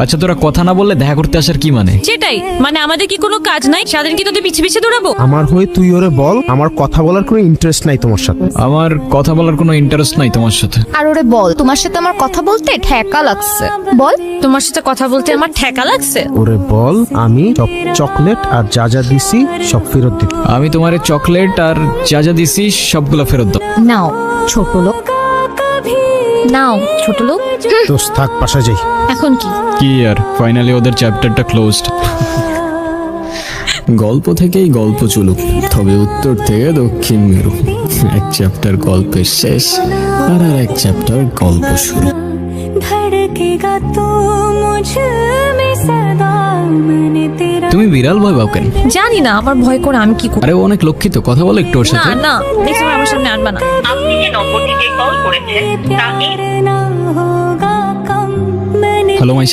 আচ্ছা তোরা কথা না বললে দেখা করতে আসার কি মানে? সেটাই মানে আমাদের কি কোনো কাজ নাই? সারাদিন কি তোদের পিছে পিছে দৌড়াবো? আমার হয়ে তুই ওরে বল, আমার কথা বলার কোনো ইন্টারেস্ট নাই তোমার সাথে। আমার কথা বলার কোনো ইন্টারেস্ট নাই তোমার সাথে। আর ওরে বল, তোমার সাথে আমার কথা বলতে ঠেকা লাগছে। বল, তোমার সাথে কথা বলতে আমার ঠেকা লাগছে। ওরে বল আমি সব চকলেট আর যা যা দিছি সব ফেরত দিতে। আমি তোমার চকলেট আর যা যা দিছি সবগুলো ফেরত দাও। নাও ছোট লোক, নাও ছোট লোক। দোস্ত থাক, পাশা যাই। এখন কি? কি আর ফাইনালি ওদের চ্যাপ্টারটা ক্লোজড। গল্প থেকেই গল্প চলুক, তবে উত্তর থেকে দক্ষিণ মেরু। এক চ্যাপ্টার গল্পের শেষ আর এক চ্যাপ্টার গল্প শুরু। তুমি বিড়াল ভয় পাও কেন? জানি না, আমার ভয় করে আমি কি করব। আরে ও অনেক লক্ষিত, কথা বলো একটু ওর না সাথে। না, নেক্সট টাইম আমার সামনে আনবা না। আপনি যে নম্বরটিতে কল করেছেন তা হ্যালো মাইশা।